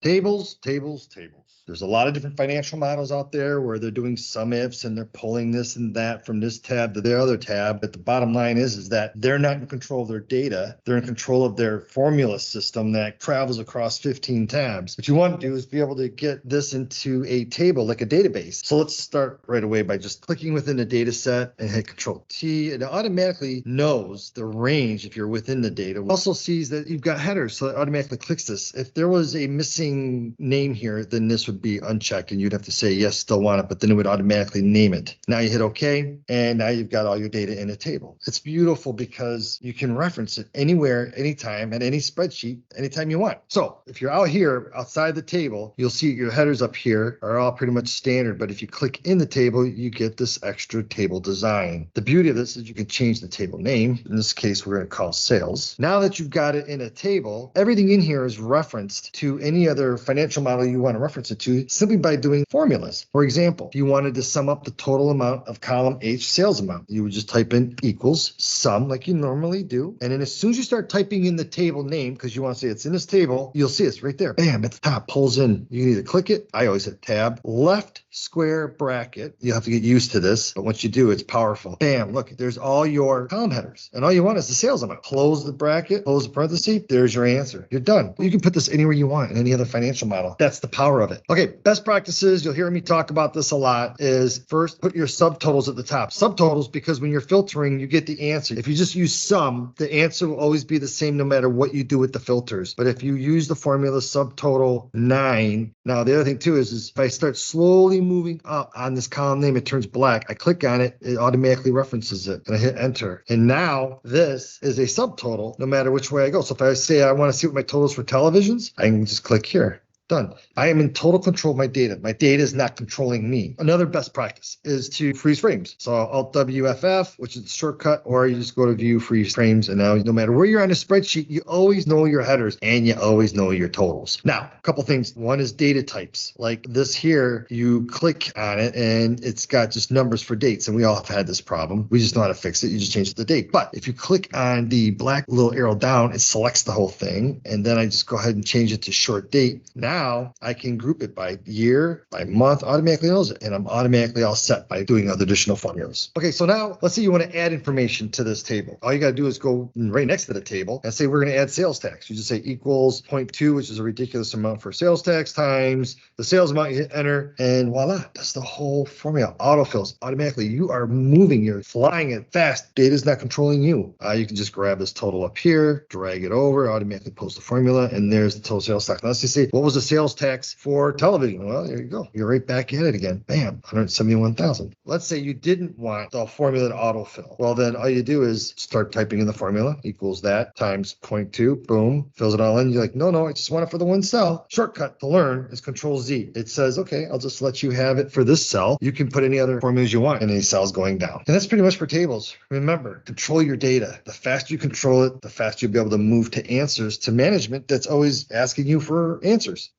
Tables, tables, tables. There's a lot of different financial models out there where they're doing sum ifs and they're pulling this and that from this tab to the other tab. But the bottom line is that they're not in control of their data. They're in control of their formula system that travels across 15 tabs. What you want to do is be able to get this into a table like a database. So let's start right away by just clicking within the data set and hit Control T. It automatically knows the range if you're within the data. It also sees that you've got headers, so it automatically clicks this. If there was a missing name here, then this would be unchecked and you'd have to say yes, still want it, but then it would automatically name it. Now you hit OK, and now you've got all your data in a table. It's beautiful because you can reference it anywhere, anytime, at any spreadsheet, anytime you want. So if you're out here outside the table, you'll see your headers up here are all pretty much standard, but if you click in the table, you get this extra table design. The beauty of this is you can change the table name. In this case, we're going to call sales. Now that you've got it in a table, everything in here is referenced to any other financial model you want to reference it to simply by doing formulas. For example, if you wanted to sum up the total amount of column H sales amount, you would just type in equals sum like you normally do. And then as soon as you start typing in the table name, because you want to say it's in this table, you'll see it's right there. Bam, at the top, pulls in. You can either click it. I always hit tab, left square bracket. You'll have to get used to this, but once you do, it's powerful. Bam, look, there's all your column headers. And all you want is the sales amount. Close the bracket, close the parenthesis. There's your answer. You're done. You can put this anywhere you want in any other financial model. That's the power of it. Okay, best practices, you'll hear me talk about this a lot, is first put your subtotals at the top. Subtotals, because when you're filtering, you get the answer. If you just use sum, the answer will always be the same no matter what you do with the filters. But if you use the formula subtotal 9, now the other thing too is if I start slowly moving up on this column name, it turns black. I click on it, it automatically references it, and I hit enter. And now this is a subtotal no matter which way I go. So if I say I want to see what my totals for televisions, I can just click here. Done. I am in total control of my data. My data is not controlling me. Another best practice is to freeze frames. So Alt WFF, which is the shortcut, or you just go to view freeze frames. And now no matter where you're on a spreadsheet, you always know your headers and you always know your totals. Now, a couple things. One is data types. Like this here, you click on it and it's got just numbers for dates. And we all have had this problem. We just know how to fix it. You just change the date. But if you click on the black little arrow down, it selects the whole thing. And then I just go ahead and change it to short date. Now I can group it by year, by month, automatically knows it. And I'm automatically all set by doing other additional formulas. Okay, so now let's say you want to add information to this table. All you got to do is go right next to the table and say we're going to add sales tax. You just say equals 0.2, which is a ridiculous amount for sales tax, times the sales amount. You hit enter, and voila, that's the whole formula. Autofills automatically. You are moving, you're flying it fast. Data is not controlling you. You can just grab this total up here, drag it over, automatically post the formula, and there's the total sales tax. Now let's just say, what was the sales tax for television? Well, there you go. You're right back at it again. Bam, 171,000. Let's say you didn't want the formula to autofill. Well, then all you do is start typing in the formula, equals that, times 0.2, boom, fills it all in. You're like, no, I just want it for the one cell. Shortcut to learn is Control Z. It says, okay, I'll just let you have it for this cell. You can put any other formulas you want in any cells going down. And that's pretty much for tables. Remember, control your data. The faster you control it, the faster you'll be able to move to answers to management that's always asking you for answers.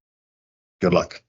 Good luck.